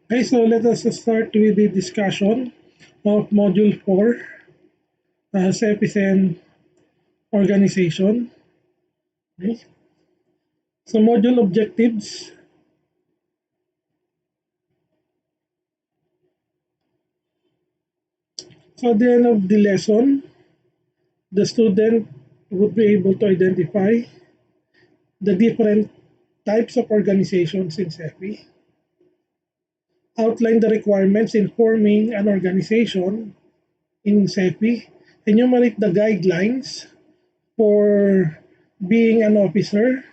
Okay, so let us start with the discussion of Module 4, CEFIzen Organization. Okay. So module objectives. So at the end of the lesson, the student would be able to identify the different types of organizations in CEFI, outline the requirements in forming an organization in CEFI, enumerate the guidelines for being an officer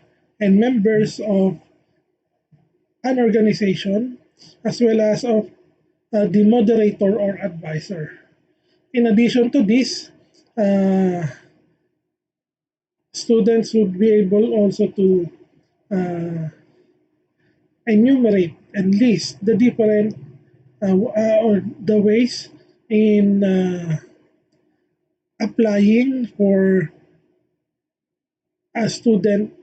and members of an organization, as well as of the moderator or advisor. In addition to this, uh, students would be able also to uh, enumerate and list the different or the ways in applying for a student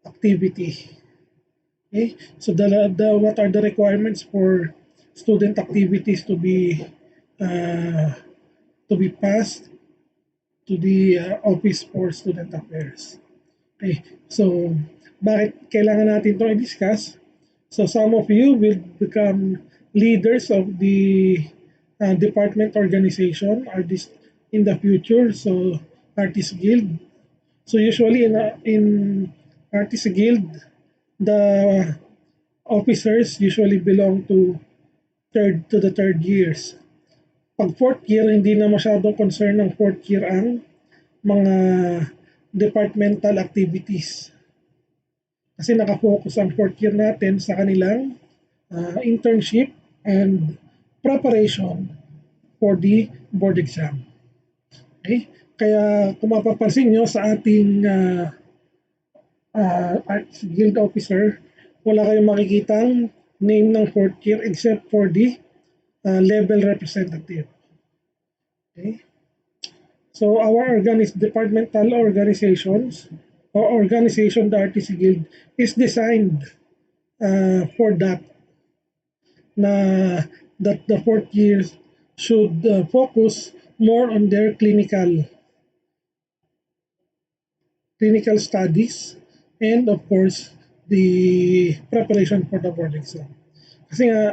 activity. Okay, so the what are the requirements for student activities uh, to be passed to the Office for Student Affairs. Okay, so bakit kailangan natin itong i-discuss? So some of you will become leaders of the department organization artist in the future. So artist guild. So usually in artist guild, the officers usually belong to the third years. Pag fourth year, hindi na masyadong concern ng fourth year ang mga departmental activities. Kasi nakafocus ang fourth year natin sa kanilang internship and preparation for the board exam. Okay? Kaya kung mapapansin nyo sa ating Arts Guild Officer, wala kayong makikitang name ng fourth year except for the level representative. Okay? So our departmental organizations or organization, the Artist Guild, is designed for that na that the fourth years should focus more on their clinical studies and of course the preparation for the board exam. Kasi nga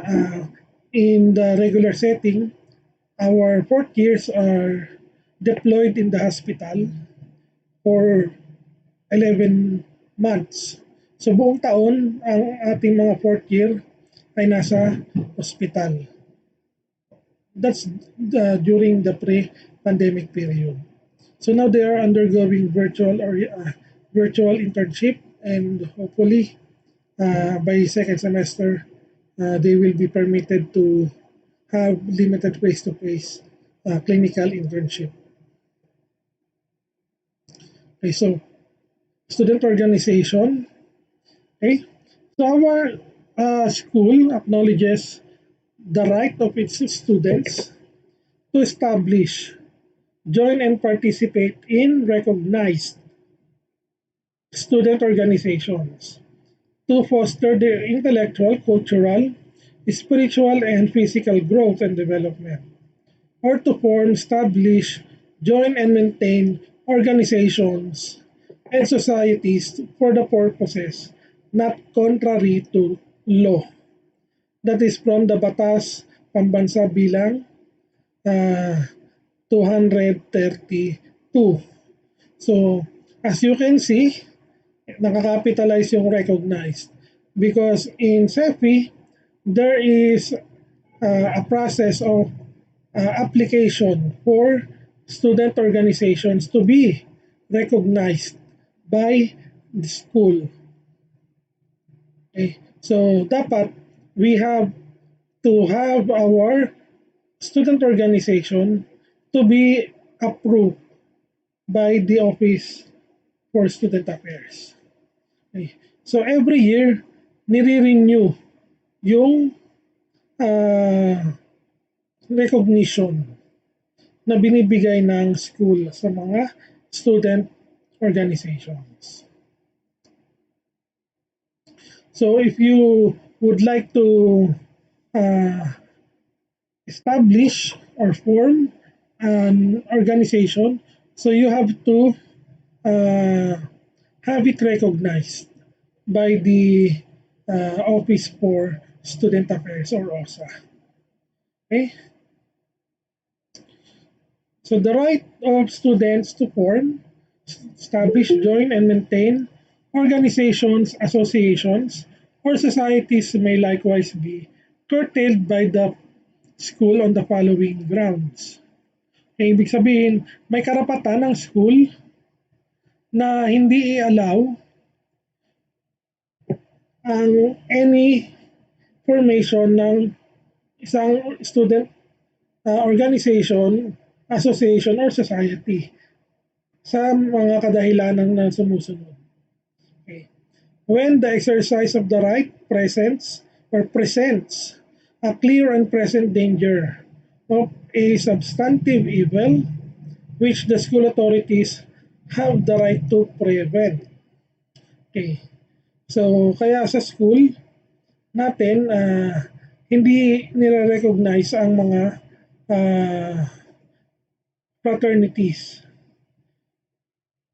in the regular setting, our fourth years are deployed in the hospital for 11 months. So buong taon ang ating mga fourth year ay nasa ospital. That's during the pre-pandemic period. So now they are undergoing virtual internship, and hopefully by second semester they will be permitted to have limited face-to-face clinical internship. Okay, so student organization. Okay, so our school acknowledges the right of its students to establish, join, and participate in recognized student organizations to foster their intellectual, cultural, spiritual, and physical growth and development, or to form, establish, join, and maintain organizations and societies for the purposes not contrary to law. That is from the Batas Pambansa bilang uh, 232. So, as you can see, nakakapitalize yung recognized. Because in CEFI, there is a process of application for student organizations to be recognized by the school. Okay? So, dapat we have to have our student organization to be approved by the Office for Student Affairs. Okay. So every year, nire-renew yung uh, recognition na binibigay ng school sa mga student organizations. So if you would like to uh, establish or form an organization, so you have to uh, have it recognized by the Office for Student Affairs or OSA. Okay? So the right of students to form, establish, join, and maintain organizations, associations, or societies may likewise be curtailed by the school on the following grounds. Okay, ibig sabihin, may karapatan ng school na hindi i-allow ang any formation ng isang student organization, association, or society sa mga kadahilanan na sumusunod. Okay. When the exercise of the right presents a clear and present danger of a substantive evil which the school authorities have the right to prevent. Okay. So, kaya sa school natin, hindi nire-recognize ang mga uh, fraternities.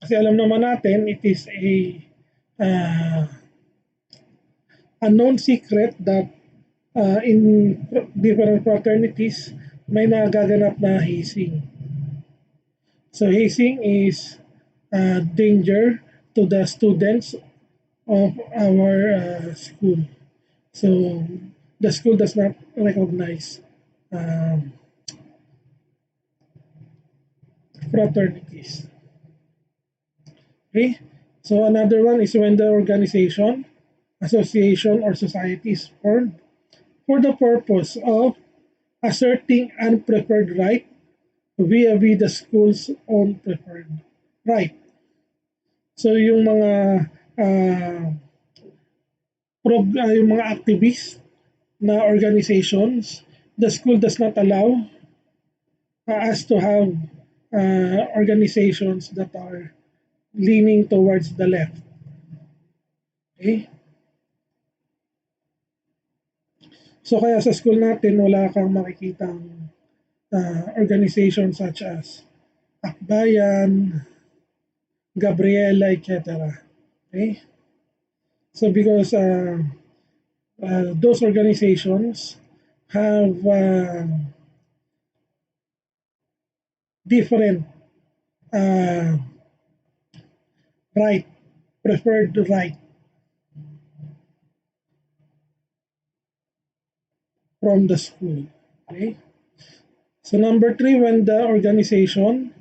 Kasi alam naman natin, it is uh, a known secret that in different fraternities, may nagaganap na hazing. So hazing is danger to the students of our school. So the school does not recognize fraternities. Okay? So another one is when the organization, association, or society is formed for the purpose of asserting unpreferred right vis-a-vis the school's own preferred right. So yung mga yung mga activists na organizations, the school does not allow us to have organizations that are leaning towards the left. Okay? So kaya sa school natin, wala kang makikitang organizations such as Akbayan, Gabriela, etc. Okay? So because those organizations have different uh, right, preferred right from the school. Okay? So number three, when the organization,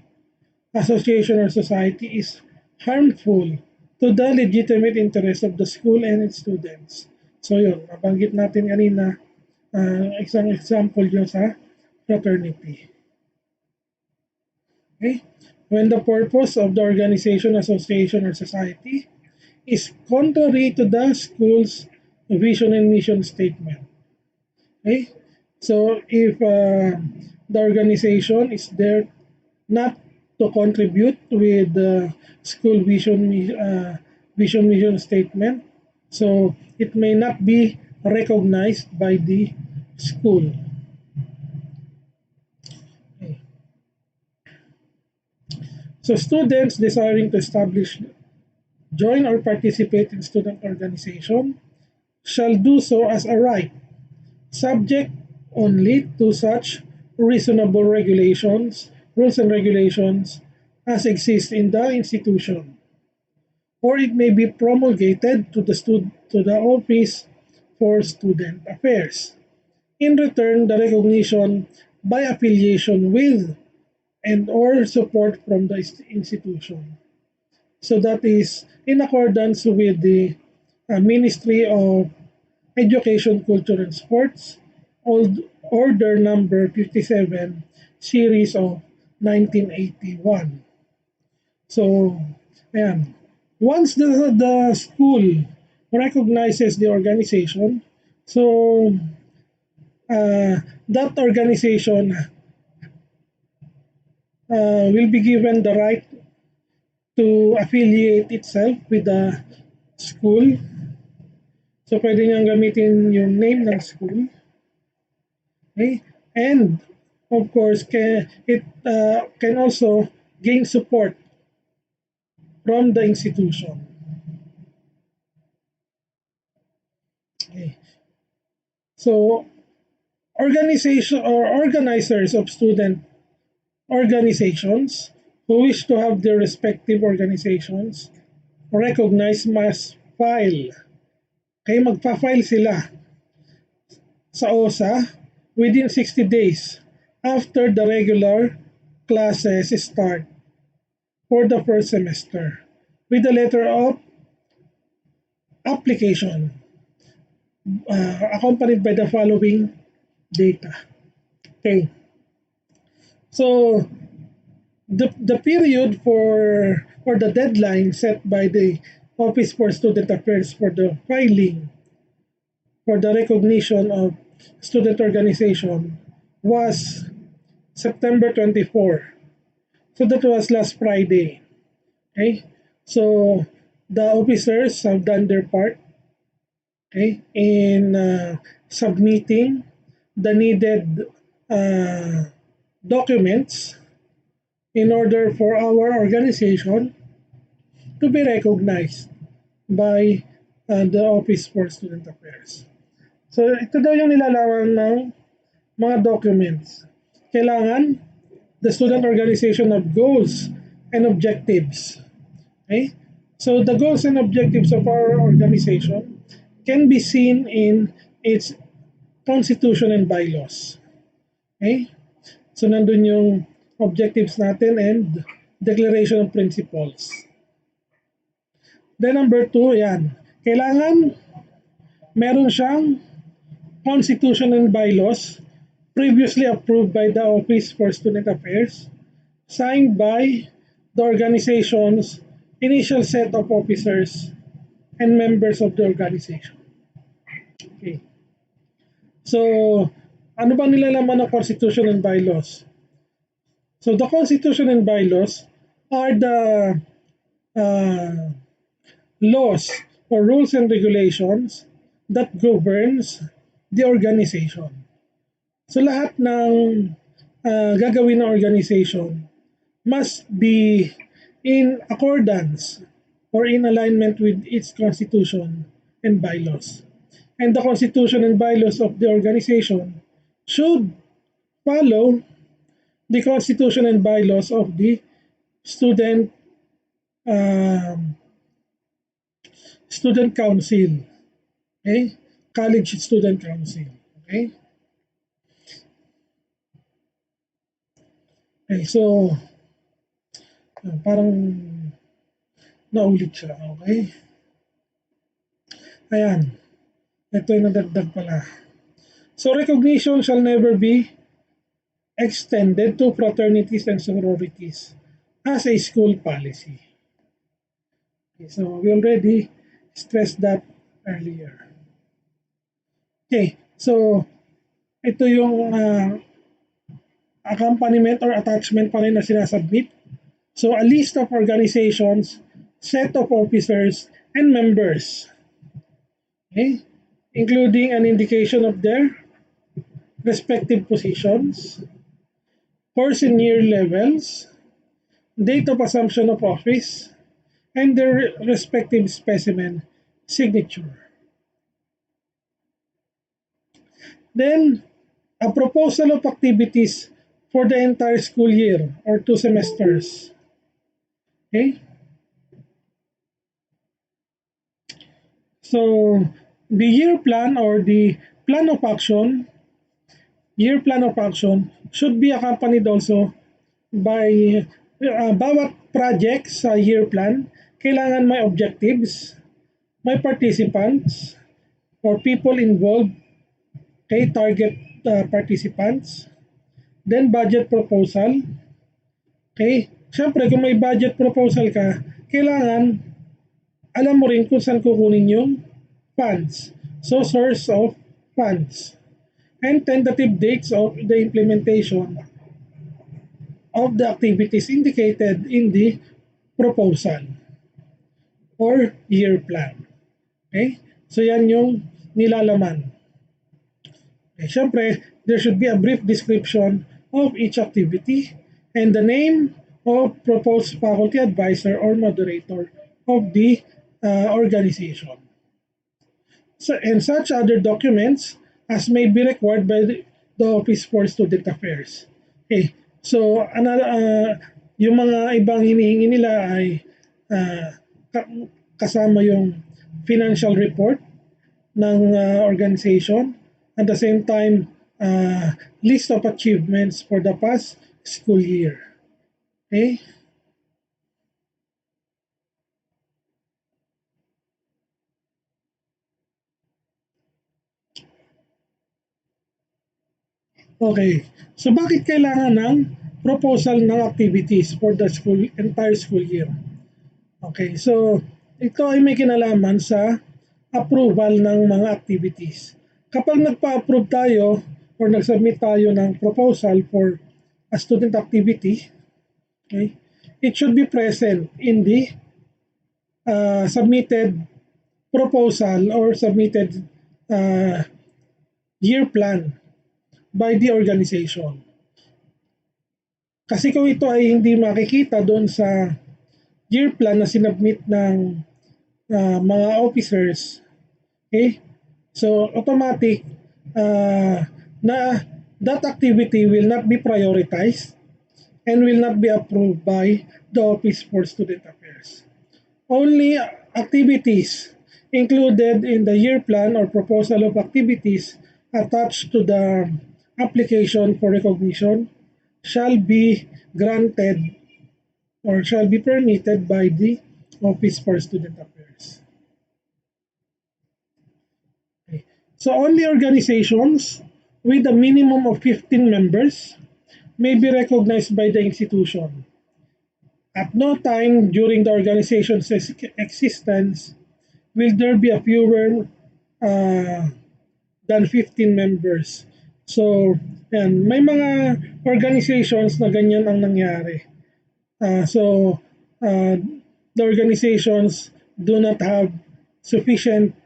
association, or society is harmful to the legitimate interest of the school and its students. So yun, nabanggit natin kanina, isang example yun sa fraternity. Okay? When the purpose of the organization, association, or society is contrary to the school's vision and mission statement. Okay? So if the organization is there not to contribute with the school vision mission statement, so it may not be recognized by the school. Okay. So students desiring to establish, join, or participate in student organization shall do so as a right, subject only to such reasonable rules and regulations as exist in the institution, or it may be promulgated to the Office for Student Affairs. In return, the recognition by affiliation with and or support from the institution. So that is in accordance with the Ministry of Education, Culture, and Sports, Order number 57, series of 1981. So, ayan. Once the school recognizes the organization, so that organization will be given the right to affiliate itself with the school. So, pwede niyang gamitin yung name ng school. Okay? And of course, it can also gain support from the institution. Okay. So, organization or organizers of student organizations who wish to have their respective organizations recognized must file. Okay, magpa-file sila sa OSA within 60 days after the regular classes start for the first semester with a letter of application accompanied by the following data. Okay, so the period for or the deadline set by the Office for Student Affairs for the filing for the recognition of student organization was September 24. So that was last Friday. Okay? So the officers have done their part, okay, in submitting the needed uh, documents in order for our organization to be recognized by the Office for Student Affairs. So ito daw yung nilalaman ng mga documents. Kailangan the student organization have goals and objectives. Okay? So the goals and objectives of our organization can be seen in its constitution and bylaws. Okay? So nandun yung objectives natin and declaration of principles. Then number 2, yan. Kailangan meron siyang constitution and bylaws previously approved by the Office for Student Affairs, signed by the organization's initial set of officers and members of the organization. Okay. So, ano bang nilalaman ng Constitution and Bylaws? So, the Constitution and Bylaws are the uh, laws or rules and regulations that governs the organization. So, lahat ng gagawin ng organization must be in accordance or in alignment with its constitution and bylaws. And the constitution and bylaws of the organization should follow the constitution and bylaws of the student um, student council, okay, college student council, okay. Okay, so parang naulit siya, okay. Ayan, ito yung nadagdag pala. So recognition shall never be extended to fraternities and sororities as a school policy. Okay, so we already stressed that earlier. Okay, so ito yung accompaniment or attachment pa rin na sinasubmit. So a list of organizations, set of officers, and members. Okay, including an indication of their respective positions, course and year levels, date of assumption of office, and their respective specimen signature. Then, a proposal of activities for the entire school year or 2 semesters. Okay? So, the year plan or the plan of action, year plan of action should be accompanied also by bawat project sa year plan, kailangan may objectives, may participants or people involved, okay, target participants, then budget proposal. Okay, syempre kung may budget proposal ka, kailangan alam mo rin kung saan kukunin yung funds. So source of funds and tentative dates of the implementation of the activities indicated in the proposal or year plan. Okay? So yan yung nilalaman. Okay, syempre, there should be a brief description of each activity and the name of proposed faculty advisor or moderator of the organization. So, and such other documents as may be required by the Office for Student Affairs. Okay. So, yung mga ibang hinihingi nila ay uh, kasama yung financial report ng organization. At the same time, list of achievements for the past school year. Okay? Okay. So bakit kailangan ng proposal ng activities for the entire school year? Okay. So ito ay may kinalaman sa approval ng mga activities. Kapag nagpa-approve tayo or nag-submit tayo ng proposal for a student activity, okay, it should be present in the submitted proposal or submitted uh, year plan by the organization. Kasi kung ito ay hindi makikita doon sa year plan na sinubmit ng mga officers, okay, so automatic na that activity will not be prioritized and will not be approved by the Office for Student Affairs. Only activities included in the year plan or proposal of activities attached to the application for recognition shall be granted or shall be permitted by the Office for Student Affairs. Okay. So only organizations with a minimum of 15 members may be recognized by the institution. At no time during the organization's existence will there be a fewer uh, than 15 members. So, yan, may mga organizations na ganyan ang nangyari. So, the organizations do not have sufficient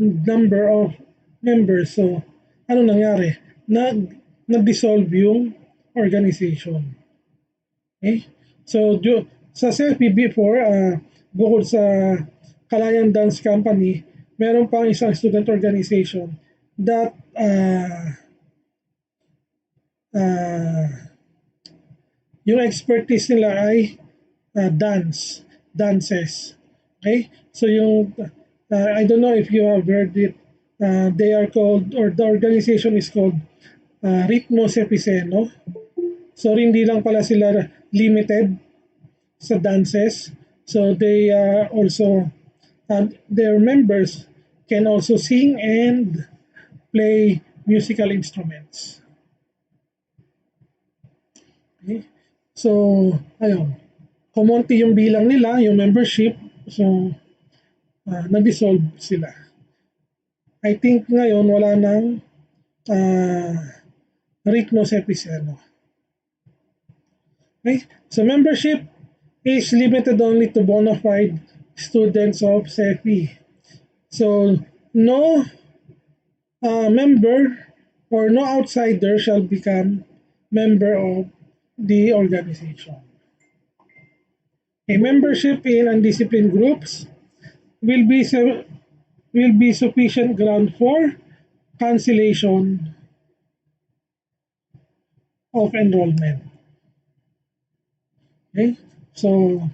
number of members. So, ano nangyari? Nag-dissolve yung organization. Okay? So, sa CEFI before, bukod sa Kalayan Dance Company, meron pang isang student organization that uh, yung expertise nila ay dances. Okay? So yung, I don't know if you have heard it, they are called, or the organization is called Ritmo CEFIzen. So hindi lang pala sila limited sa dances. So they also, their members can also sing and play musical instruments. Okay? So, ayun. Kumonti yung bilang nila, yung membership. So, na-dissolve sila. I think ngayon wala nang ritmo sa episeno. Okay? So, membership is limited only to bona fide students of CEFI. So, no member or no outsider shall become member of the organization. A membership in undisciplined groups will be sufficient ground for cancellation of enrollment. Okay? So,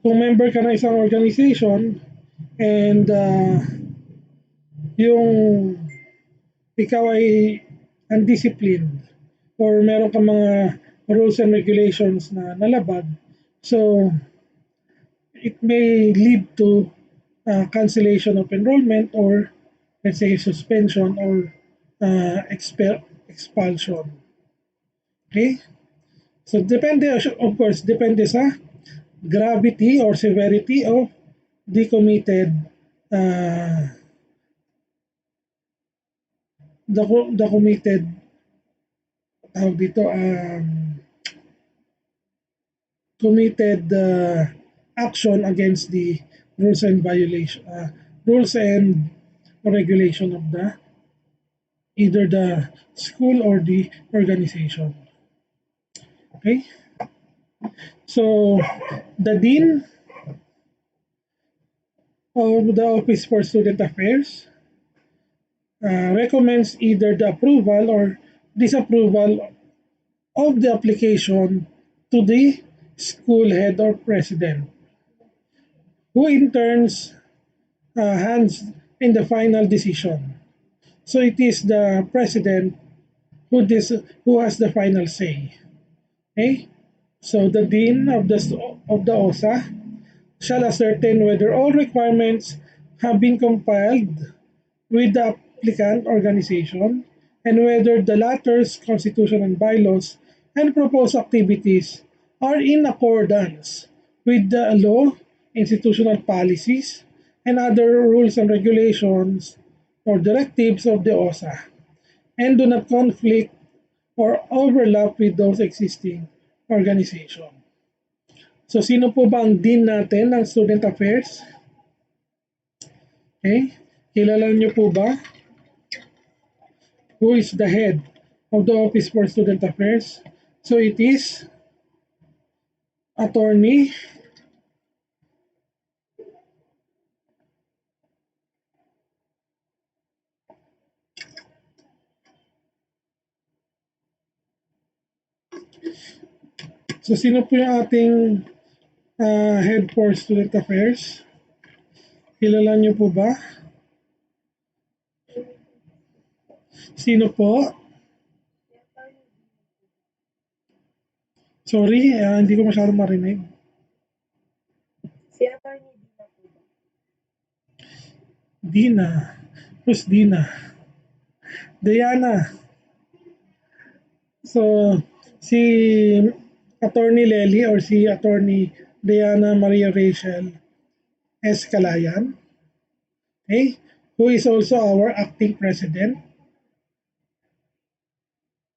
kung member ka ng isang organization and yung ikaw ay undisciplined or meron ka mga rules and regulations na nalabag, so it may lead to cancellation of enrollment or let's say suspension or expulsion. Okay? So depende, of course, depende sa gravity or severity of the committed the committed tawag dito committed action against the rules and regulation of the either the school or the organization. Okay, so the dean of the Office for Student Affairs recommends either the approval or disapproval of the application to the school head or president, who in turns hands in the final decision. So it is the president who has the final say. Okay? So the dean of the OSA shall ascertain whether all requirements have been compiled with the applicant organization and whether the latter's constitution and bylaws and proposed activities are in accordance with the law, institutional policies, and other rules and regulations or directives of the OSA and do not conflict or overlap with those existing organization. So sino po ba ang dean natin ng Student Affairs? Okay? Kilala niyo po ba who is the head of the Office for Student Affairs? So it is attorney so sino po yung ating head for Student Affairs? Kilala niyo po ba? Sino po? Sorry, hindi ko masyadong marinig. Si Attorney Dina po ba? Dina. Who's Dina? Diana. So, si Attorney Lely or si Attorney Diana Maria Rachel Escalayan, okay, who is also our acting president.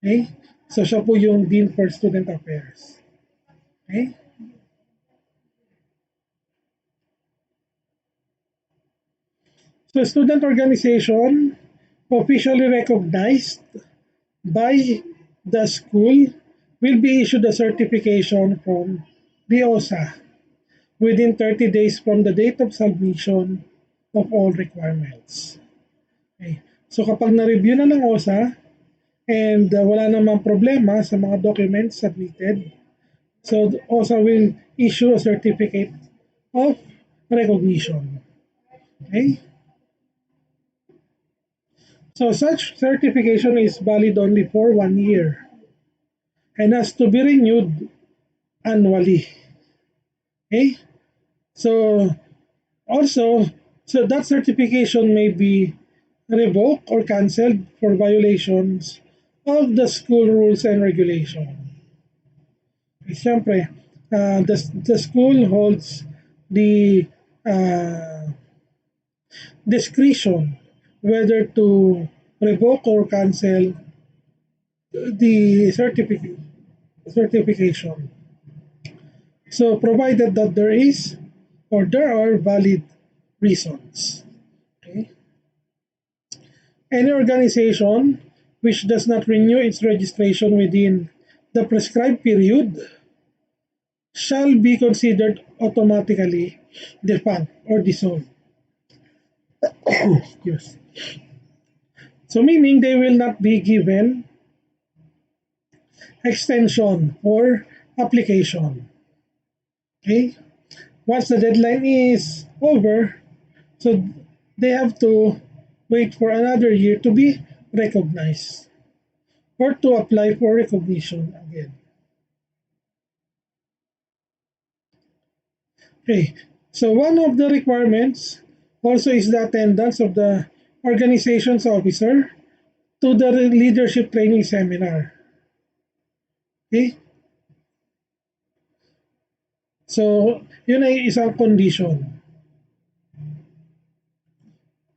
Okay? So, siya po yung Dean for Student Affairs. Okay? So, student organization officially recognized by the school will be issued a certification from the OSA within 30 days from the date of submission of all requirements. Okay. So kapag na-review na ng OSA and wala namang problema sa mga documents submitted, so OSA will issue a certificate of recognition. Okay? So such certification is valid only for 1 year and has to be renewed annually. Okay? So also, so that certification may be revoked or cancelled for violations of the school rules and regulation. Siyempre, the school holds the discretion whether to revoke or cancel the certification. So provided that there is or there are valid reasons. Okay? Any organization which does not renew its registration within the prescribed period shall be considered automatically defunct or dissolved. Yes. So meaning they will not be given extension or application. Okay? Once the deadline is over, so they have to wait for another year to be recognized or to apply for recognition again. Okay, so one of the requirements also is the attendance of the organization's officer to the leadership training seminar. Okay? So, yun ay isang condition.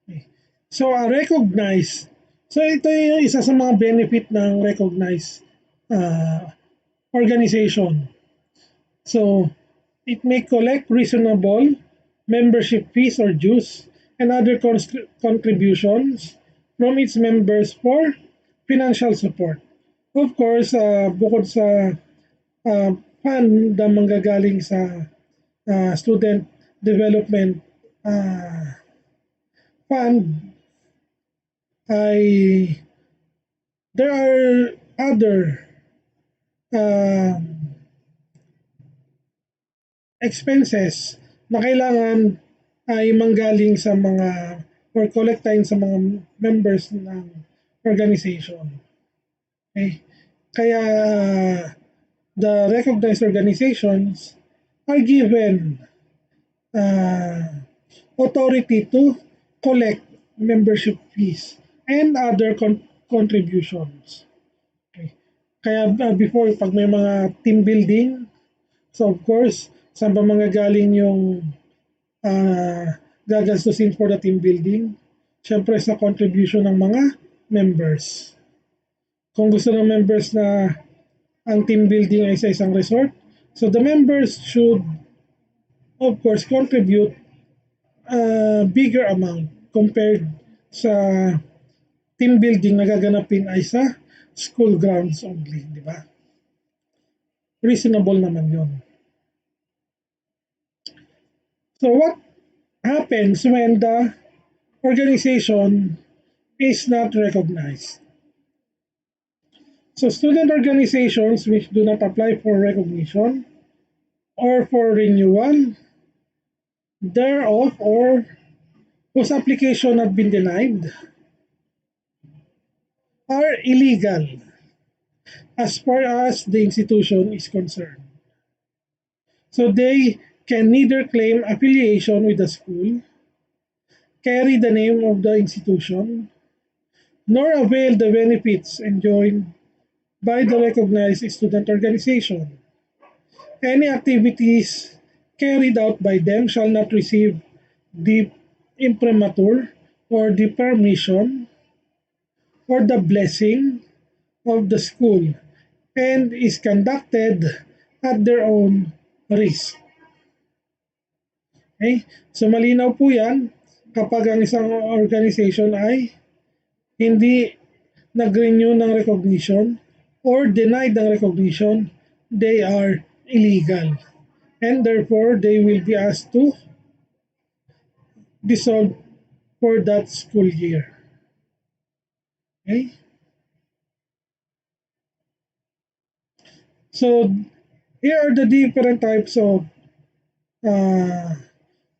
Okay. So, recognize. So, ito yung isa sa mga benefit ng recognized organization. So, it may collect reasonable membership fees or dues and other contributions from its members for financial support. Of course, bukod sa fund na manggagaling sa student development uh, fund, ay there are other uh, expenses na kailangan ay manggaling sa mga or collectahin sa mga members ng organization. Okay? Kaya the recognized organizations are given uh, authority to collect membership fees and other contributions. Okay. Kaya before, pag may mga team building, so of course, saan ba mga galing yung uh, gagastusin for the team building? Siyempre sa contribution ng mga members. Kung gusto ng members na ang team building ay sa isang resort, so the members should of course contribute a bigger amount compared sa team building na gaganapin ay sa school grounds only, di ba? Reasonable naman yon. So what happens when the organization is not recognized? So student organizations which do not apply for recognition or for renewal thereof or whose application had been denied are illegal as far as the institution is concerned. So they can neither claim affiliation with the school, carry the name of the institution, nor avail the benefits enjoyed by the recognized student organization. Any activities carried out by them shall not receive the imprimatur or the permission or the blessing of the school and is conducted at their own risk. Okay? So malinaw po yan kapag ang isang organization ay hindi nag-renew ng recognition or denied ng recognition, they are illegal. And therefore, they will be asked to dissolve for that school year. Okay? So, here are the different types of uh,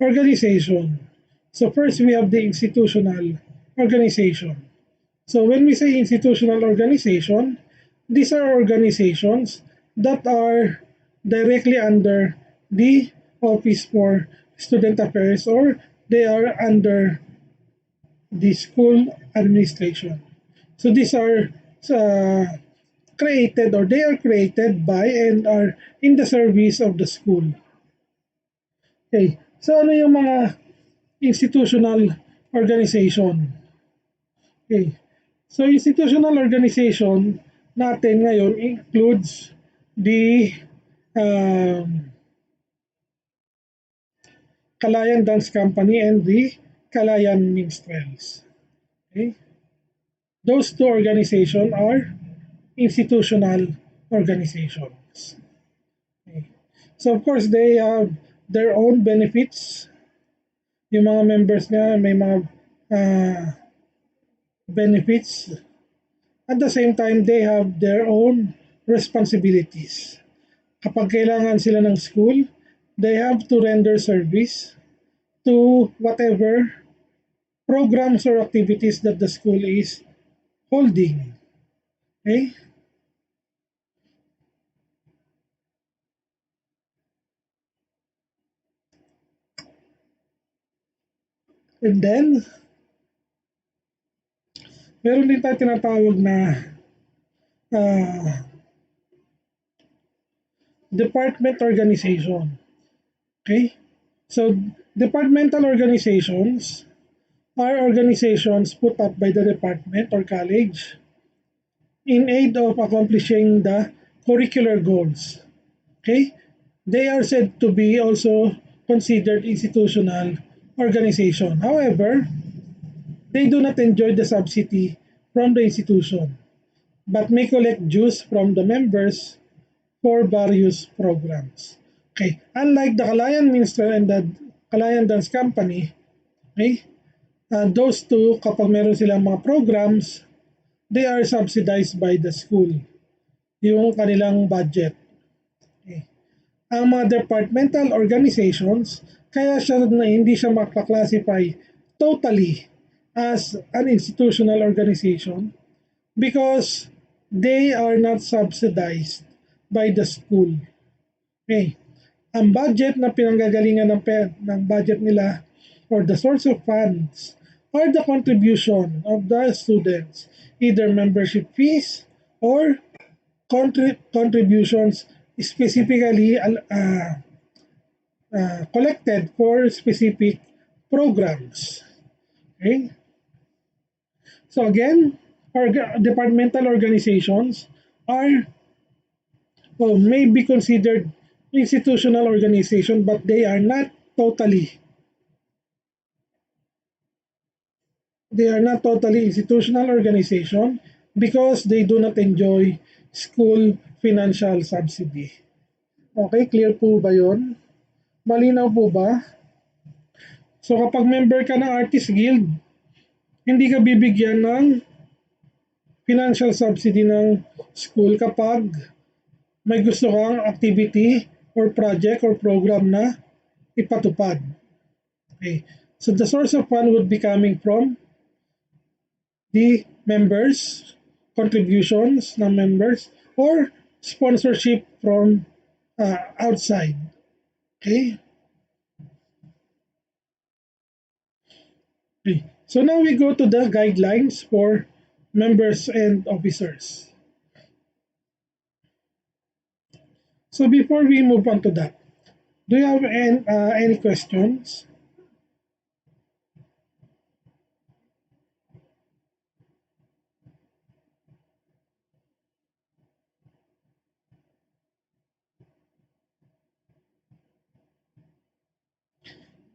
organization. So first, we have the institutional organization. So when we say institutional organization, these are organizations that are directly under the Office for Student Affairs or they are under the school administration. So these are uh, created or they are created by and are in the service of the school. Okay, so ano yung mga institutional organization? Okay, so institutional organization natin ngayon includes the Kalayan Dance Company and the Kalayan Minstrels. Okay? Those two organizations are institutional organizations. Okay. So of course, they have their own benefits. Yung mga members niya may mga uh, benefits. At the same time, they have their own responsibilities. Kapag kailangan sila ng school, they have to render service to whatever programs or activities that the school is holding. Okay? And then, meron din tayo tinatawag na uh, department organization. Okay? So, departmental organizations are organizations put up by the department or college in aid of accomplishing the curricular goals. Okay? They are said to be also considered institutional organization. However, they do not enjoy the subsidy from the institution, but may collect dues from the members for various programs. Okay, unlike the Kalayan Minstrel and the Kalayan Dance Company, okay, those two, kapag meron silang mga programs, they are subsidized by the school, yung kanilang budget. Okay. Ang mga departmental organizations, kaya siya na hindi siya makaklasify totally as an institutional organization because they are not subsidized by the school. Okay. Ang budget na pinanggagalingan ng budget nila or the source of funds are the contribution of the students, either membership fees or contributions specifically collected for specific programs. Okay? So again, departmental organizations are may be considered institutional organization, but they are not totally institutional organization because they do not enjoy school financial subsidy. Okay, clear po ba yun? Malinaw po ba? So kapag member ka ng Artist Guild, hindi ka bibigyan ng financial subsidy ng school kapag may gusto kang activity or project or program na ipatupad. Okay. So the source of fund would be coming from the members, contributions ng members, or sponsorship from outside. Okay? Okay. So now we go to the guidelines for members and officers. So before we move on to that, do you have any questions?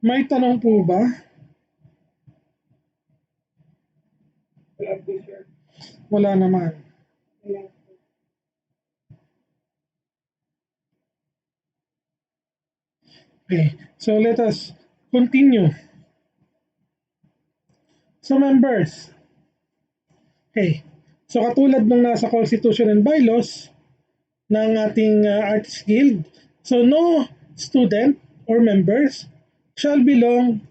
May tanong po ba? Wala naman. Okay, so let us continue. So members, okay, so katulad ng nasa Constitution and Bylaws ng ating Arts Guild, so no student or members shall belong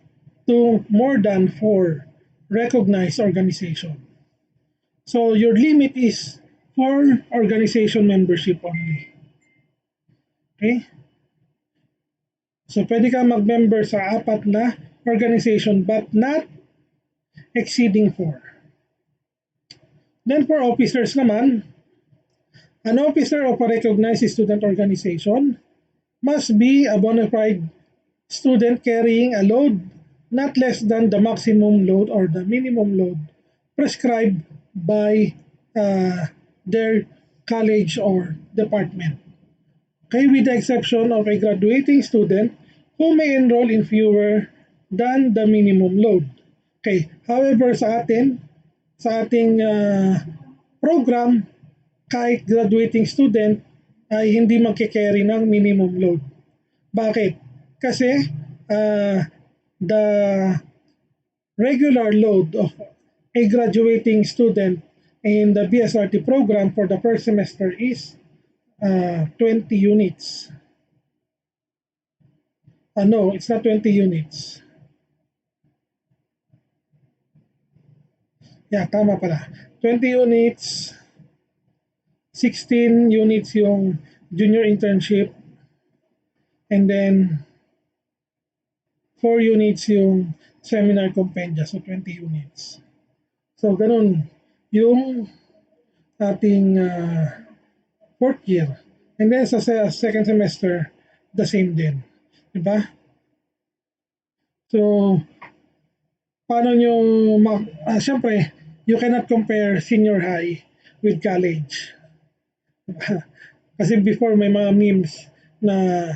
to more than 4 recognized organization. So your limit is 4 organization membership only. Okay? So pwede ka mag-member sa 4 na organization but not exceeding 4. Then for officers naman, an officer of a recognized student organization must be a bona fide student carrying a load not less than the maximum load or the minimum load prescribed by their college or department. Okay, with the exception of a graduating student who may enroll in fewer than the minimum load. Okay, however sa ating program, kahit graduating student ay hindi magkikerry ng minimum load. Bakit? Kasi the regular load of a graduating student in the BSRT program for the first semester is 20 units. No, it's not 20 units. Yeah, tama pala. 20 units, 16 units yung junior internship, and then 4 units yung seminar compendia, so 20 units. So, ganun yung ating 4th year. And then sa second semester, the same din. Diba? So, paano nyo, syempre, you cannot compare senior high with college. Diba? Kasi before may mga memes na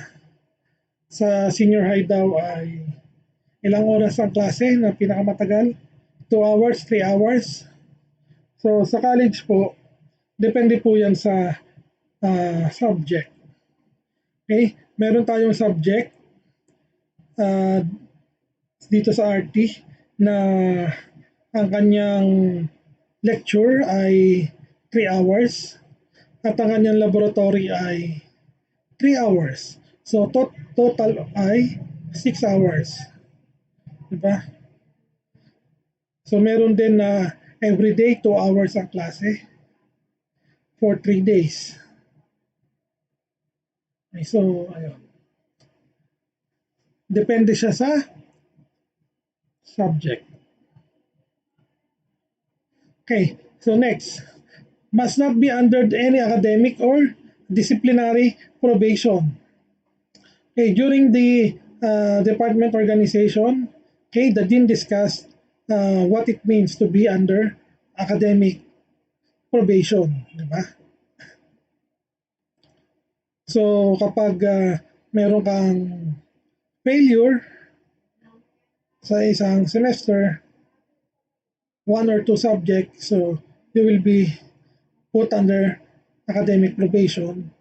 sa senior high daw ay ilang oras ang klase na pinakamatagal? 2 hours, 3 hours. So sa college po, depende po yan sa subject. Okay? Meron tayong subject uh, dito sa RT na ang kanyang lecture ay 3 hours at ang kanyang laboratory ay 3 hours. So total ay 6 hours. Diba? So meron din na everyday 2 hours ang klase for 3 days. Okay, so ayun. Depende siya sa subject. Okay, so next. Must not be under any academic or disciplinary probation. Okay, during the department organization, okay, the dean discussed what it means to be under academic probation, di ba? So kapag meron kang failure sa isang semester, 1 or 2 subjects, so you will be put under academic probation,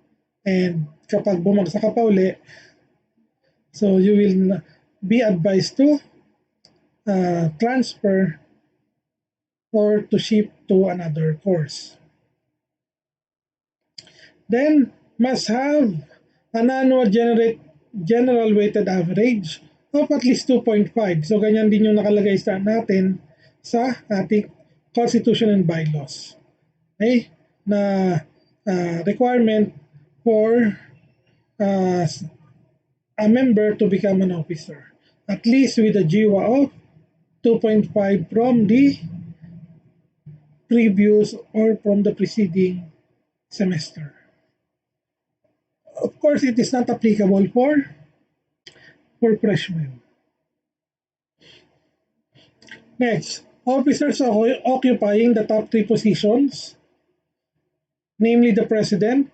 and kapag bumagsak ka pa uli, so you will be advised to transfer or to shift to another course. Then, must have an annual general weighted average of at least 2.5. So, ganyan din yung nakalagay sa natin sa ating Constitution and Bylaws. Okay? Na requirement for a member to become an officer. At least with a GWA of 2.5 from the previous or from the preceding semester. Of course, it is not applicable for freshmen. Next, officers occupying the top 3 positions, namely the president,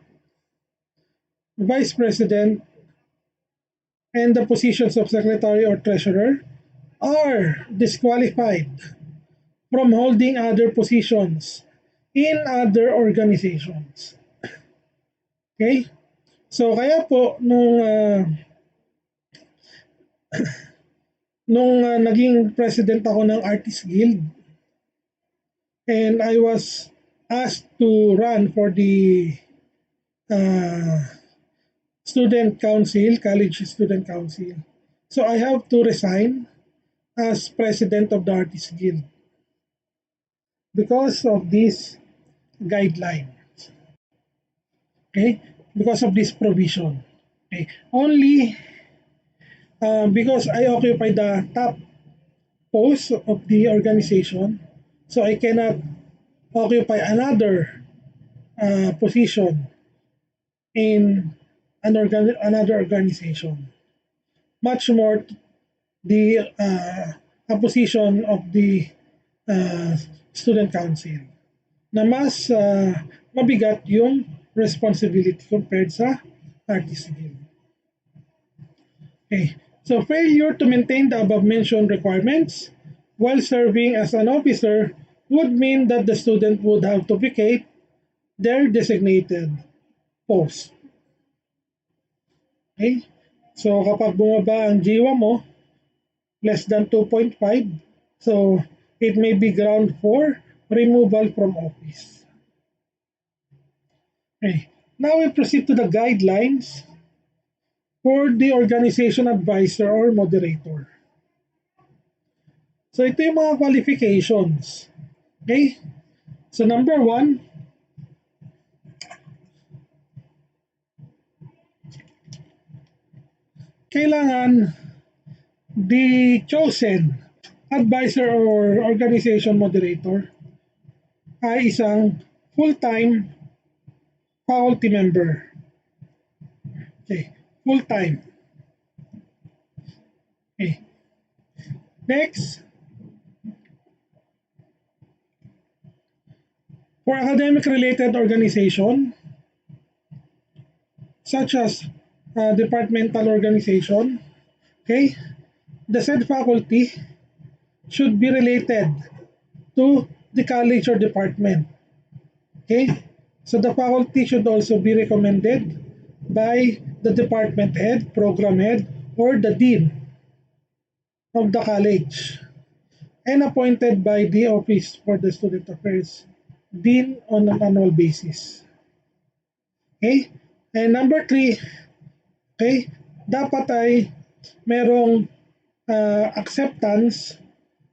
vice president, and the positions of secretary or treasurer, are disqualified from holding other positions in other organizations. Okay? So kaya po nung naging president ako ng Artist Guild, and I was asked to run for the student council, college student council. So I have to resign as president of the Artist Guild because of this guideline. Okay? Because of this provision. Okay? Only because I occupy the top post of the organization, so I cannot occupy another position in another organization. Much more the a position of the student council na mas mabigat yung responsibility compared sa artist guild. Okay. So failure to maintain the above-mentioned requirements while serving as an officer would mean that the student would have to vacate their designated post. Okay? So kapag bumaba ang GWA mo, less than 2.5, so it may be ground for removal from office. Okay. Now we proceed to the guidelines for the organization advisor or moderator. So ito yung mga qualifications. Okay? So number 1, kailangan the chosen advisor or organization moderator ay isang full-time faculty member. Okay, full-time. Okay. Next, for academic-related organization, such as departmental organization, okay, the said faculty should be related to the college or department. Okay? So the faculty should also be recommended by the department head, program head, or the dean of the college and appointed by the Office for the Student Affairs Dean on an annual basis. Okay? And number three, okay, dapat ay merong acceptance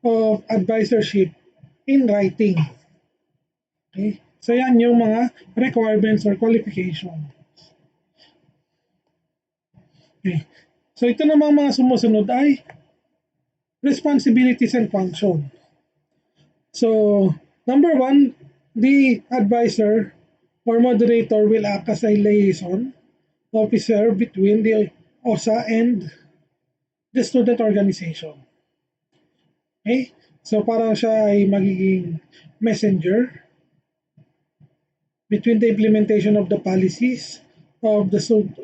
of advisorship in writing. Okay? So yan yung mga requirements or qualification. Okay. So ito namang mga sumusunod ay responsibilities and function. So number one, the advisor or moderator will act as a liaison officer between the OSA and the student organization. Okay? So parang siya ay magiging messenger between the implementation of the policies of the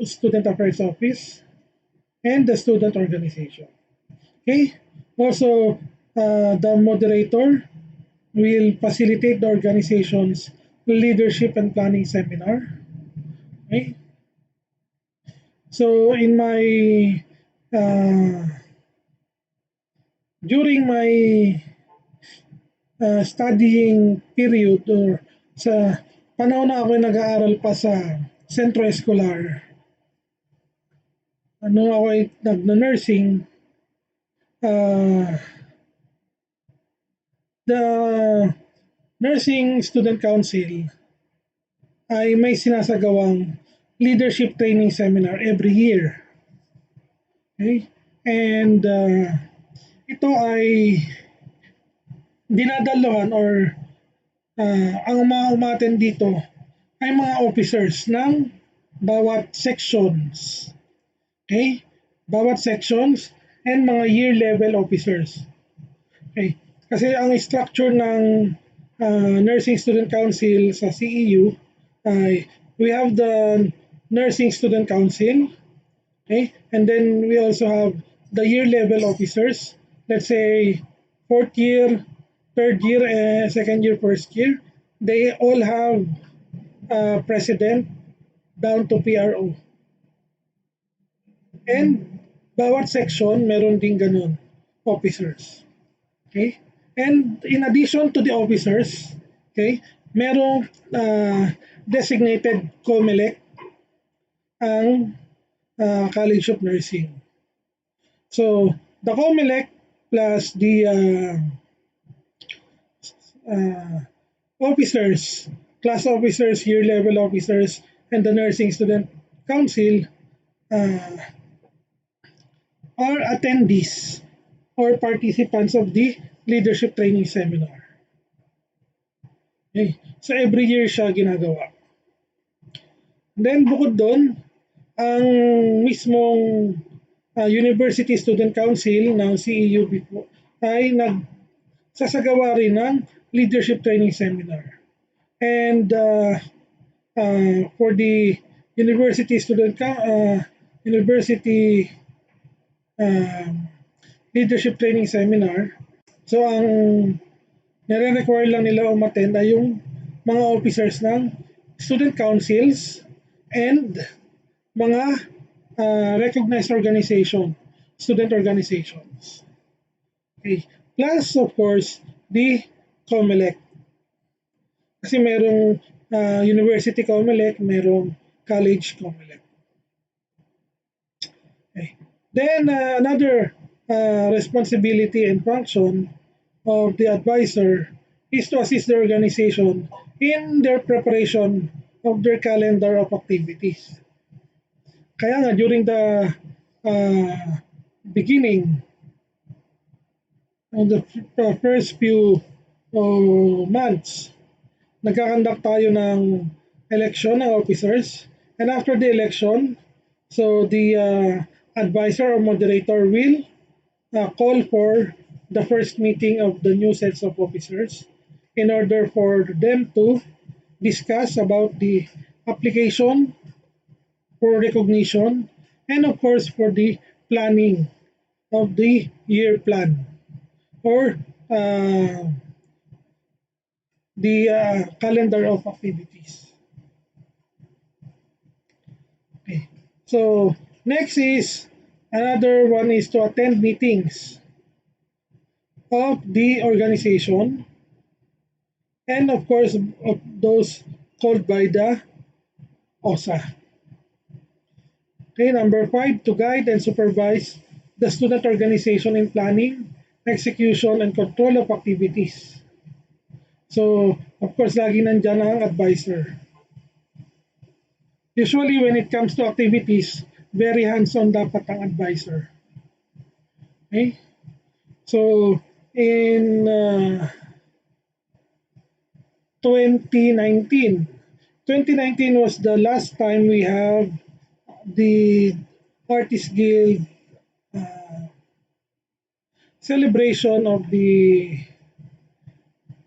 Student Affairs Office and the student organization. Okay? Also, the moderator will facilitate the organization's leadership and planning seminar. Okay? So, in my during my studying period or sa panahon na ako nag-aaral pa sa Centro Escolar, nung ako ay nag-nursing, the Nursing Student Council ay may sinasagawang leadership training seminar every year. Okay? And ito ay dinadaluhan or ang mga umaten dito ay mga officers ng bawat sections. Okay? Bawat sections and mga year level officers. Okay? Kasi ang structure ng Nursing Student Council sa CEU ay we have the Nursing Student Council, okay? And then we also have the year level officers. Let's say fourth year, third year, second year, first year. They all have president down to PRO. And bawat section meron din ganun officers. Okay? And in addition to the officers, okay, merong designated COMELEC ang College of Nursing. So, the COMELEC plus the officers, class officers, year level officers, and the Nursing Student Council are attendees or participants of the leadership training seminar. Okay. So every year siya ginagawa. Then bukod doon, ang mismong University Student Council ng CEU ay nagsasagawa rin ng leadership training seminar. And for the University Student University leadership training seminar, so ang nare-require lang nila umattend ay yung mga officers ng student councils and mga recognized organization, student organizations. Okay. Plus, of course, the COMELEC. Kasi merong university COMELEC, merong college COMELEC. Okay. Then, another responsibility and function of the advisor is to assist the organization in their preparation of their calendar of activities. Kaya nga, during the beginning, on the first few months, nagkakandak tayo ng election ng officers. And after the election, so the advisor or moderator will call for the first meeting of the new sets of officers in order for them to discuss about the application for recognition and of course for the planning of the year plan or the calendar of activities. Okay. So next is another one is to attend meetings of the organization and of course of those called by the OSA. Okay, number 5, to guide and supervise the student organization in planning, execution, and control of activities. So, of course, lagi nandyan ang advisor. Usually, when it comes to activities, very hands-on dapat ang advisor. Okay? So, in 2019, 2019 was the last time we have the Artist Guild celebration of the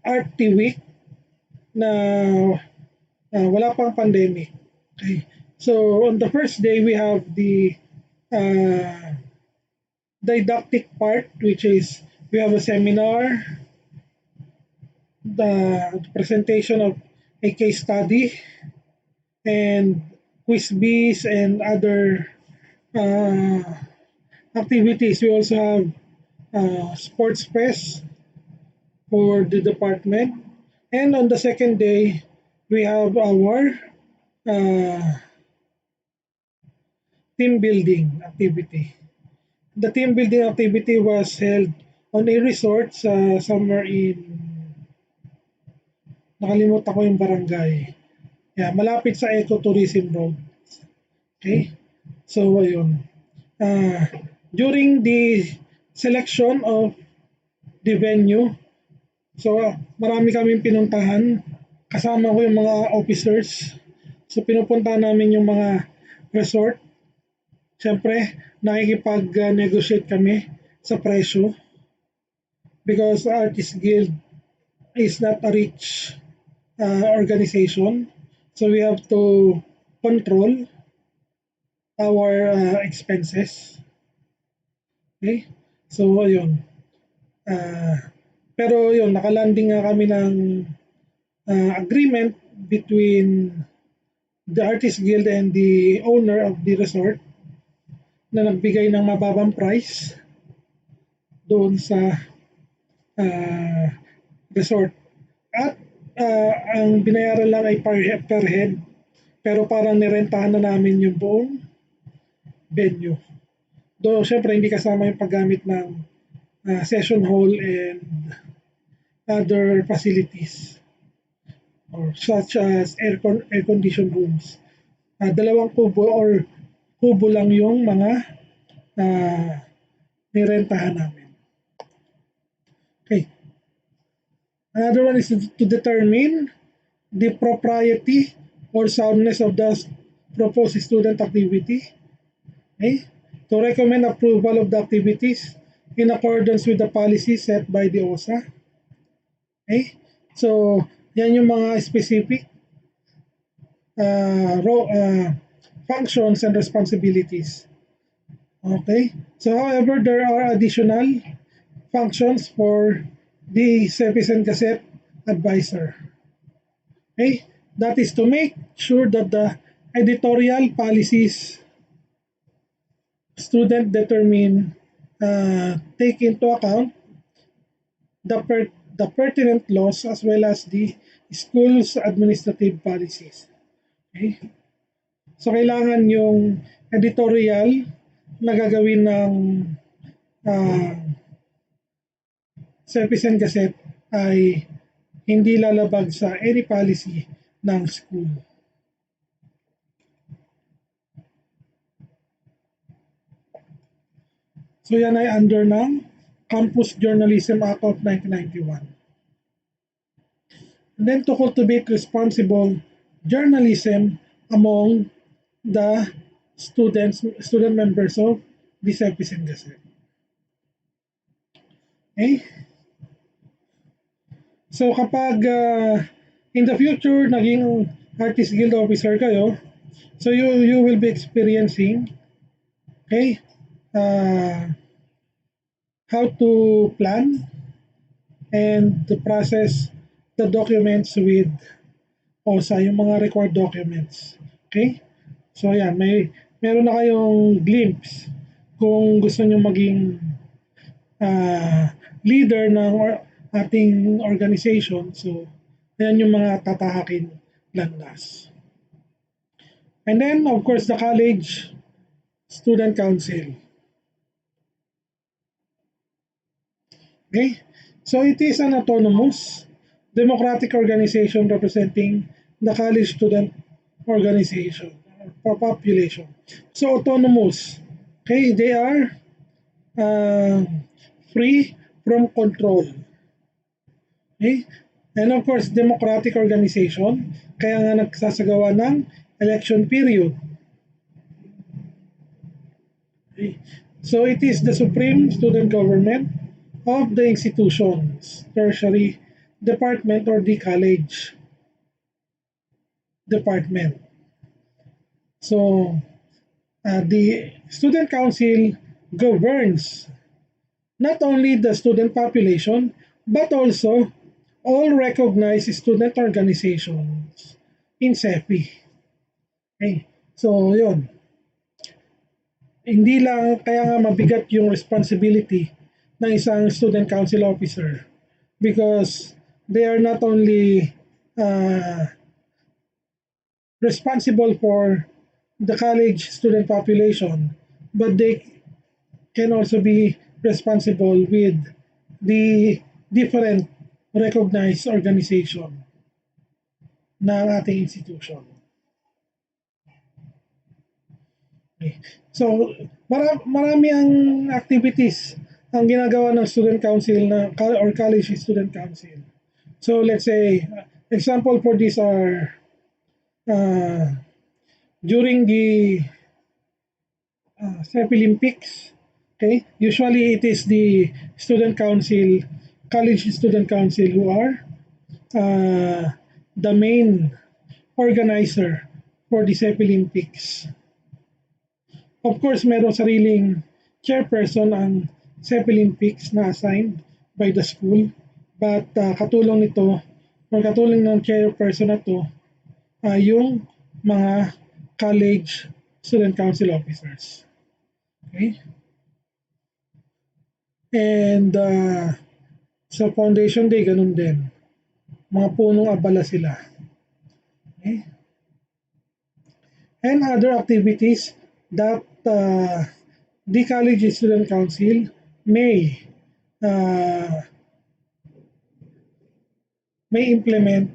Art Week na wala pang pandemic. Okay. So on the first day, we have the uh, didactic part, which is we have a seminar, the presentation of a case study, and quiz bees and other uh, activities. We also have sports fest for the department. And on the second day, we have our uh, team building activity. The team building activity was held on a resort somewhere in, nakalimutan ko yung barangay. Yeah, malapit sa Ecotourism Road. Okay? So, ayun. Uh, During the selection of the venue, so marami kaming pinuntahan. Kasama ko yung mga officers. So, pinupunta namin yung mga resort. Siyempre, nakikipag-negotiate kami sa presyo because Artist Guild is not a rich organization. So we have to control our expenses. Okay? So, ayun. Uh, pero yun, nakalanding nga kami ng agreement between the Artist Guild and the owner of the resort na nagbigay ng mababang price doon sa uh, resort. At ang binayaran lang ay per head, pero parang nirentahan na namin yung buong venue. Though syempre hindi kasama yung paggamit ng session hall and other facilities or such as air conditioned rooms. Dalawang kubo lang yung mga uh, nirentahan namin. Okay. Another one is to determine the propriety or soundness of the proposed student activity. Okay? To recommend approval of the activities in accordance with the policy set by the OSA. Okay? So, yan yung mga specific functions and responsibilities. Okay? So, however, there are additional functions for the CEFIzen Gazette advisor. Okay? That is to make sure that the editorial policies student determine take into account the pertinent laws as well as the school's administrative policies. Okay? So kailangan yung editorial na gagawin ng uh, CEFIzen Gazette ay hindi lalabag sa any policy ng school. So yan ay under ng Campus Journalism Act of 1991. And then to cultivate responsible journalism among the student members of the CEFIzen Gazette. Okay? So kapag in the future naging Artist Guild officer kayo, so you will be experiencing, okay, how to plan and the process the documents with OSA, yung mga required documents. Okay? So ayan, meron na kayong glimpse kung gusto nyo maging leader ng ating organization. So ayan yung mga tatahakin landas. And then, of course, the college student council. Okay? So it is an autonomous, democratic organization representing the college student organization or population. So autonomous. Okay, they are uh, free from control. Okay? And of course, democratic organization, kaya nga nagsasagawa ng election period. Okay? So it is the supreme student government of the institutions, tertiary department or the college department. So the student council governs not only the student population but also all recognized student organizations in CEFI. Okay. So yun, hindi lang kaya nga mabigat yung responsibility ng isang student council officer because they are not only uh, responsible for the college student population, but they can also be responsible with the different recognized organization ng ating institution. Okay. So, marami ang activities ang ginagawa ng student council or college student council. So, let's say, example for this are during the Olympics. Okay, usually it is the student council, college student council who are the main organizer for the Olympics. Of course, meron sariling chairperson ang Olympics na assigned by the school. But katulong nito, or katulong ng chairperson na to, yung mga college student council officers. Okay? And sa Foundation Day, ganun din. Mga punong abala sila. Okay? And other activities that the college student council may implement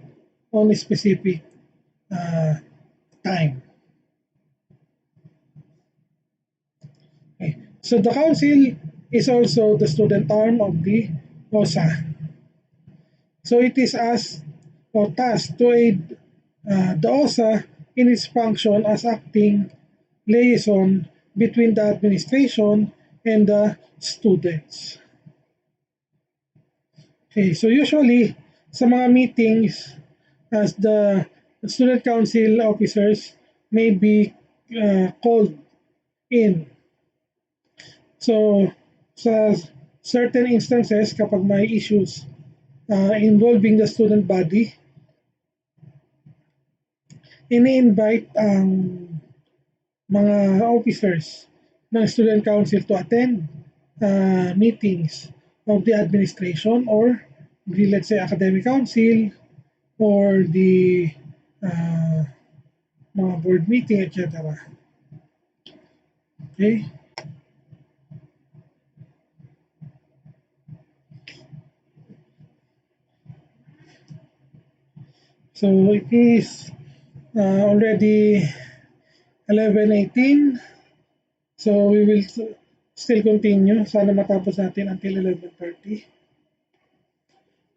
on a specific time. Okay. So the council is also the student arm of the OSA. So it is asked or tasked to aid the OSA in its function as acting liaison between the administration and the students. Okay, so usually sa mga meetings as the student council officers may be called in. So sa certain instances kapag may issues involving the student body, ini-invite ang mga officers ng student council to attend meetings of the administration or the, let's say, academic council or the mga board meeting, etc. Okay? So it is already 11:18. So we will still continue. Sana matapos natin until 11:30.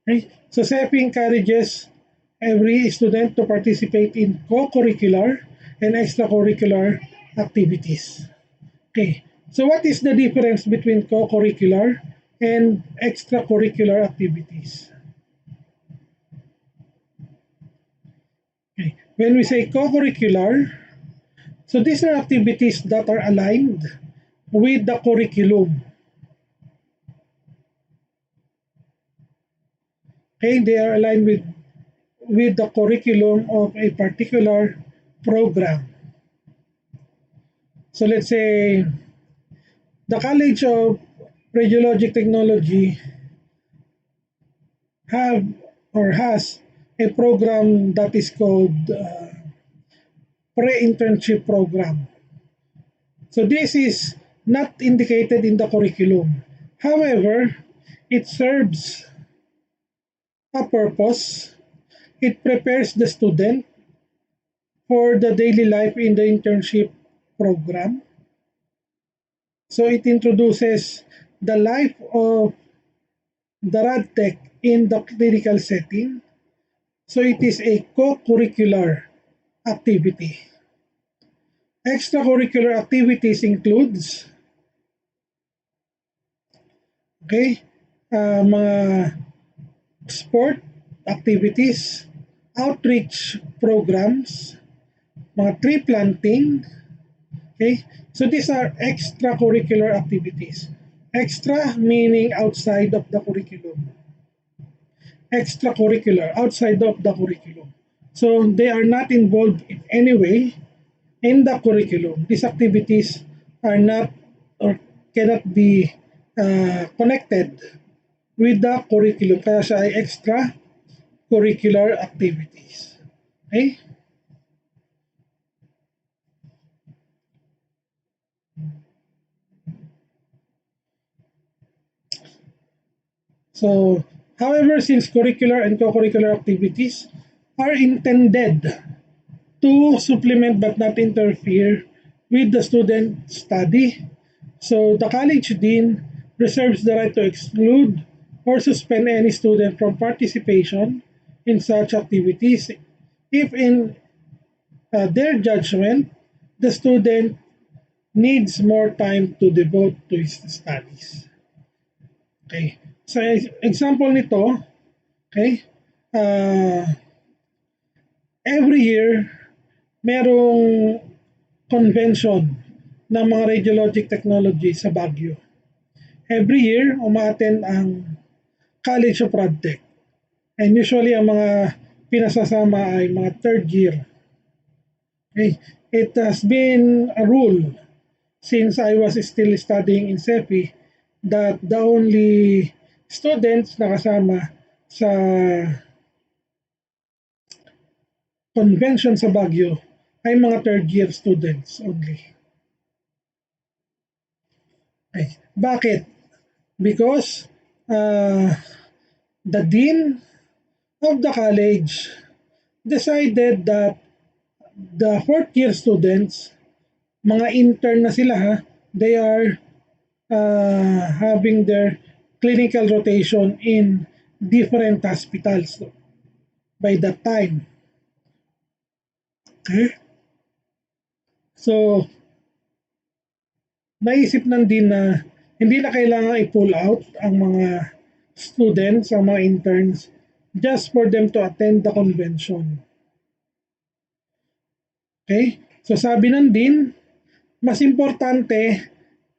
Okay? So CEFI encourages every student to participate in co-curricular and extracurricular activities. Okay. So what is the difference between co-curricular and extracurricular activities? Okay. When we say co-curricular, so these are activities that are aligned with the curriculum. Okay, they are aligned with with the curriculum of a particular program. So let's say the College of Radiologic Technology have or has a program that is called Pre-Internship Program. So this is not indicated in the curriculum. However, it serves a purpose. It prepares the student for the daily life in the internship program. So it introduces the life of the rad tech in the clinical setting. So it is a co-curricular activity. Extracurricular activities includes mga sport activities, outreach programs, mga tree planting. Okay? So these are extracurricular activities. Extra meaning outside of the curriculum. Extracurricular, outside of the curriculum. So they are not involved in any way in the curriculum. These activities are not or cannot be connected with the curriculum. Kaya siya ay extracurricular activities. Okay? So, however, since curricular and co-curricular activities are intended to supplement but not interfere with the student study, so the college dean reserves the right to exclude or suspend any student from participation in such activities if in their judgment the student needs more time to devote to his studies. Okay. So example nito, okay, uh, every year merong convention ng mga radiologic technology sa Baguio. Every year, umaattend ang College of Radtech. And usually, ang mga pinasasama ay mga third year. Okay. It has been a rule since I was still studying in CEFI that the only students na kasama sa convention sa Baguio ay mga third year students only. Okay. Bakit? Because the dean of the college decided that the fourth year students, mga intern na sila ha, they are having their clinical rotation in different hospitals by that time. Okay? So, naisip ng din na hindi na kailangan i-pull out ang mga students, ang mga interns, just for them to attend the convention. Okay? So sabi ng din, mas importante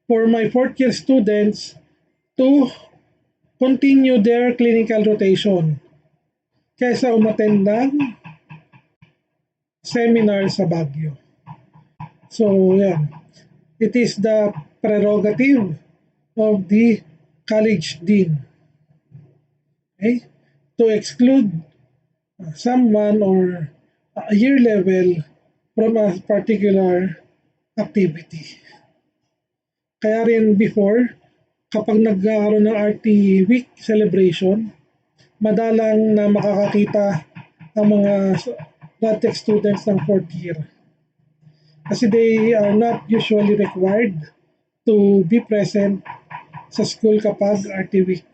for my fourth year students to continue their clinical rotation kaysa umattend ng seminar sa Baguio. So, yeah. It is the prerogative of the college dean, okay, to exclude someone or a year level from a particular activity. Kaya rin before, kapag nagkakaroon ng RT week celebration, madalang na makakakita ang mga LATEX students ng fourth year. Kasi they are not usually required to be present sa school kapag RT week.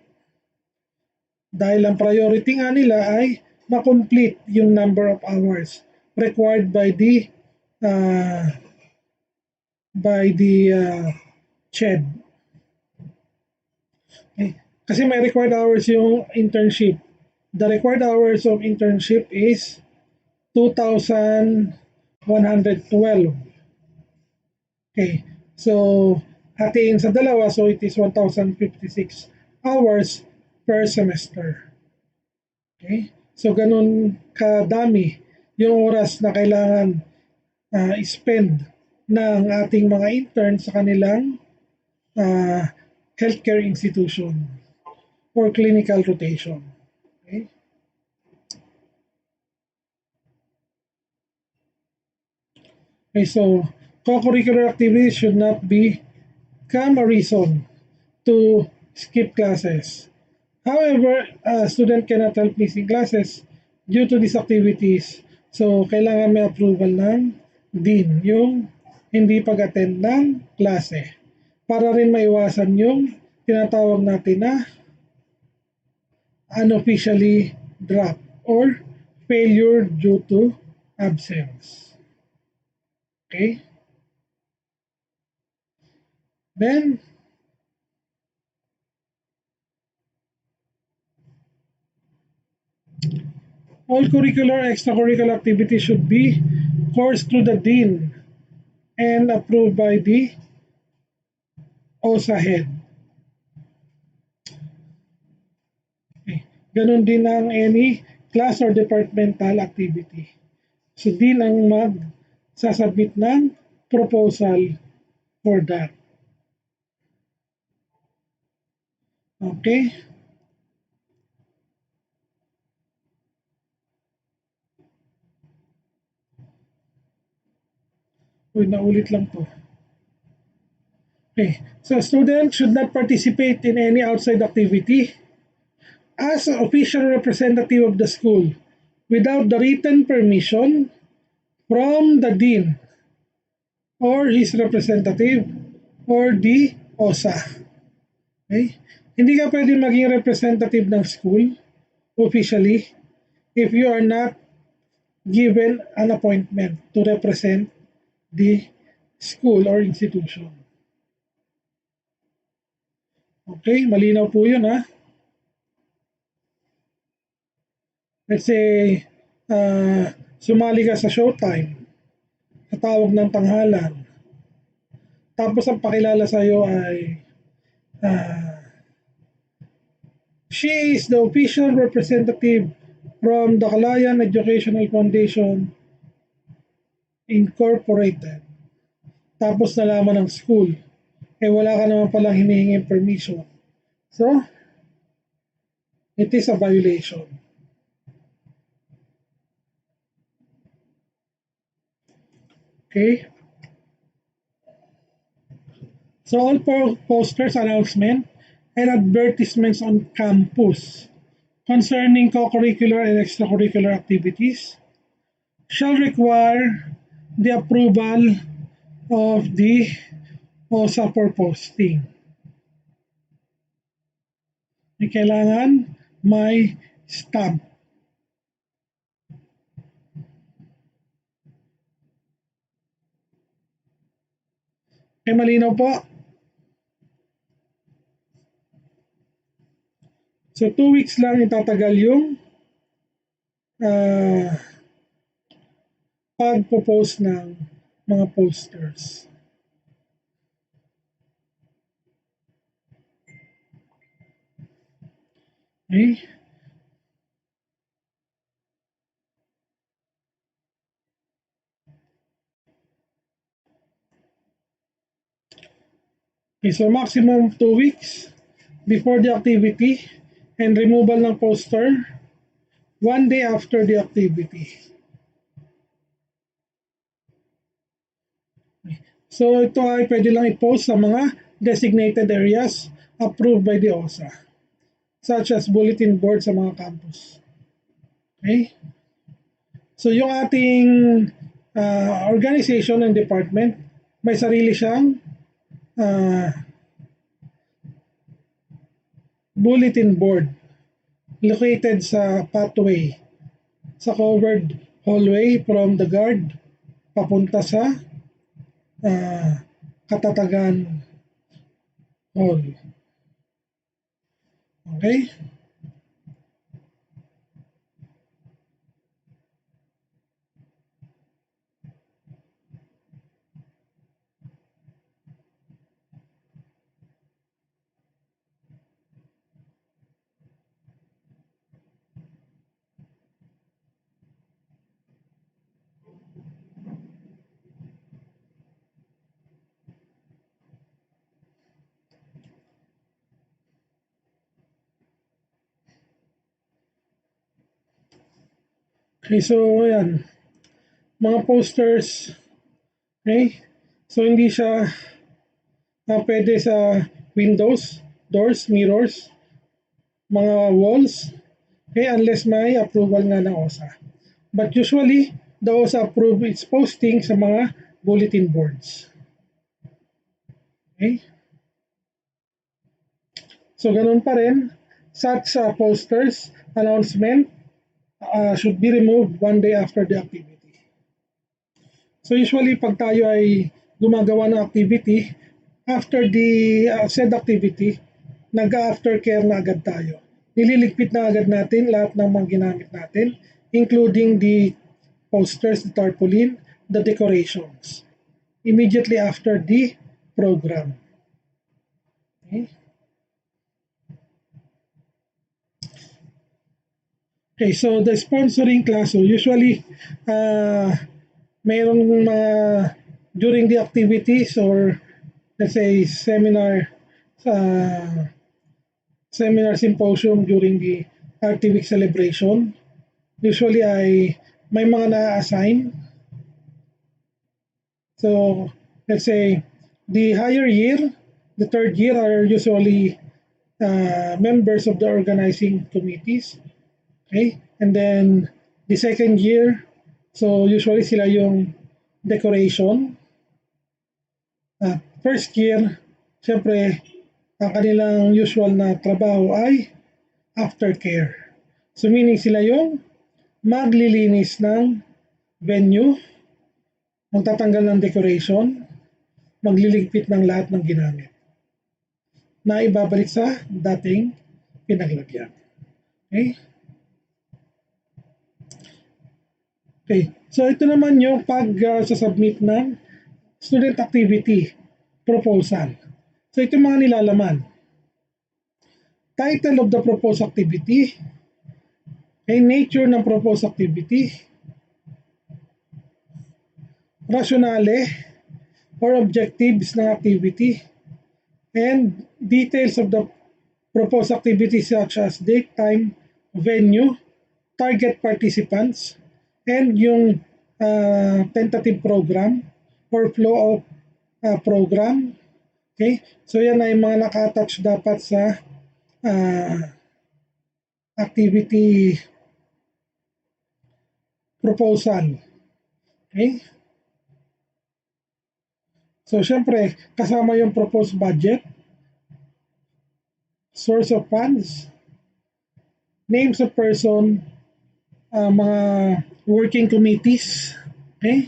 Dahil ang priority nga nila ay ma-complete yung number of hours required by the CHED. Okay. Kasi may required hours yung internship. The required hours of internship is 2,112. Okay. So, hatiin sa dalawa, so it is 1,056 hours per semester. Okay? So ganun kadami yung oras na kailangan spend ng ating mga intern sa kanilang uh, healthcare institution or clinical rotation. Okay? Okay, so co-curricular activities should not become a reason to skip classes. However, a student cannot help missing classes due to these activities. So, kailangan may approval ng dean yung hindi pag-attend ng klase. Para rin maiwasan yung tinatawag natin na unofficially drop or failure due to absence. Okay? Then, all curricular extracurricular activities should be coursed through the dean and approved by the OSA head. Okay. Ganon din ang any class or departmental activity. So, dean ang mag-sasubmit ng proposal for that. Okay? Uy, naulit lang to. Okay. So, students should not participate in any outside activity as an official representative of the school without the written permission from the dean or his representative or the OSA. Okay? Hindi ka pwede maging representative ng school officially if you are not given an appointment to represent the school or institution. Okay, malinaw po yun ha. Let's say, sumali ka sa showtime, sa tawag ng tanghalan. Tapos ang pakilala sa'yo ay, she is the official representative from the Kalayan Educational Foundation Incorporated. Tapos nalaman ng school, wala ka naman palang hinihinging permission. So, it is a violation. Okay? So all posters, announcement, and advertisements on campus concerning co-curricular and extracurricular activities shall require the approval of the OSA for posting. Kailangan may stamp. Malinaw po. So 2 weeks lang itatagal yung pagpo-post ng mga posters. Okay? Okay, so maximum 2 weeks before the activity and removal ng poster 1 day after the activity. So ito ay pwede lang i-post sa mga designated areas approved by the OSA, such as bulletin board sa mga campus. Okay? So yung ating organization and department, may sarili siyang bulletin board located sa pathway, sa covered hallway from the guard papunta sa Katatagan Hall. Okay? Okay, so ayan, mga posters, okay? So hindi siya pwede sa windows, doors, mirrors, mga walls, okay, unless may approval nga ng OSA. But usually, the OSA approve its posting sa mga bulletin boards. Okay? So ganun pa rin, such posters, announcement should be removed one day after the activity. So usually pag tayo ay gumagawa ng activity, after the said activity, nag-aftercare na agad tayo. Nililigpit na agad natin lahat ng mga ginamit natin, including the posters, the tarpaulin, the decorations, immediately after the program. Okay? Okay, so the sponsoring class, so usually, mayroong mga during the activities or let's say seminar symposium during the activity celebration, usually ay may mga na-assign. So let's say the higher year, the third year are usually members of the organizing committees. Okay? And then the second year, so usually sila yung decoration. First year, syempre, ang kanilang usual na trabaho ay aftercare. So meaning sila yung maglilinis ng venue, magtatanggal ng decoration, magliligpit ng lahat ng ginamit na ibabalik sa dating pinaglagyan. Okay? Okay. So ito naman yung pag-submit ng student activity proposal. So ito mga nilalaman. Title of the proposed activity, okay, nature ng proposed activity, rationale or objectives ng activity, and details of the proposed activity such as date, time, venue, target participants, and yung tentative program or flow of program. Okay? So yan ay mga naka-attach dapat sa activity proposal. Okay? So syempre, kasama yung proposed budget, source of funds, names of person, mga working committees. Okay?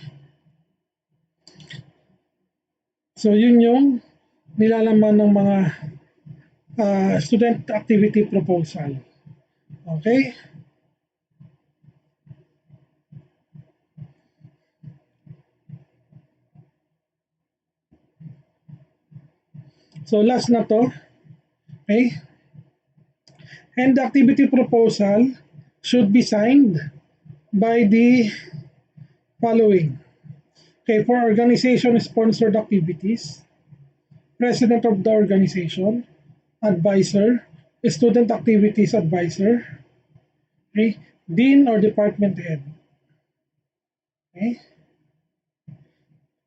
So yun yung nilalaman ng mga student activity proposal. Okay? So last na to. Okay? And the activity proposal should be signed by the following. Okay, for organization-sponsored activities, president of the organization, advisor, student activities advisor, okay, dean or department head. Okay?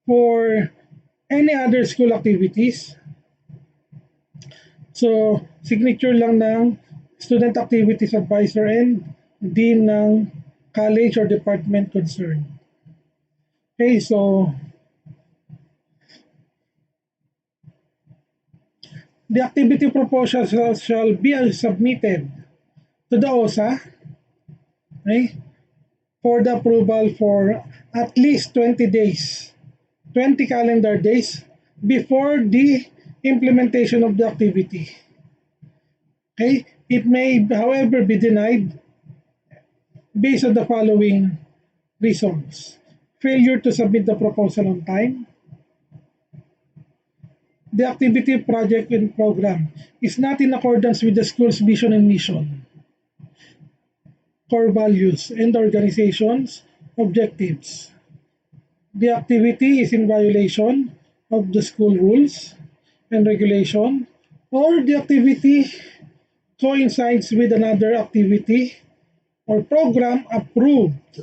For any other school activities, so signature lang ng student activities advisor and dean ng college or department concerned. Okay, so the activity proposal shall be submitted to the OSA, okay, for the approval for at least 20 days, 20 calendar days before the implementation of the activity. Okay, it may, however, be denied based on the following reasons: failure to submit the proposal on time, the activity, project, and program is not in accordance with the school's vision and mission, core values, and the organization's objectives. The activity is in violation of the school rules and regulation, or the activity coincides with another activity or program approved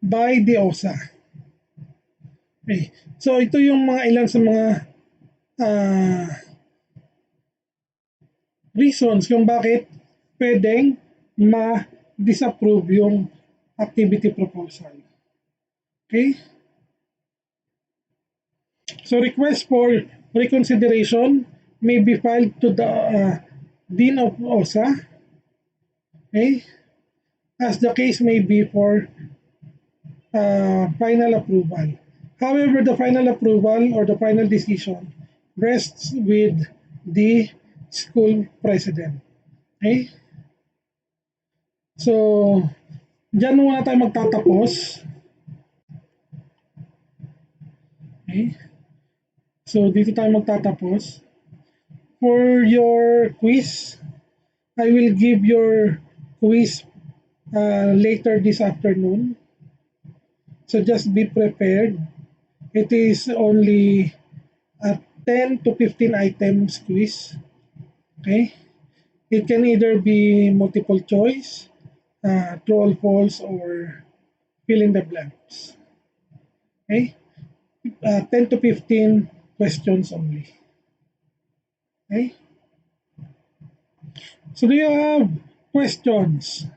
by the OSA. Okay. So ito yung mga ilan sa mga uh, reasons kung bakit pwedeng ma-disapprove yung activity proposal. Okay? So request for reconsideration may be filed to the Dean of OSA, okay? As the case may be for final approval. However, the final approval or the final decision rests with the school president. Okay? So, dyan muna tayo magtatapos. Okay? So, dito tayo magtatapos. For your quiz, I will give your quiz later this afternoon. So, just be prepared. It is only a 10 to 15 items quiz. Okay? It can either be multiple choice, true or false, or fill in the blanks. Okay? 10 to 15 questions only. Okay? So do you have questions?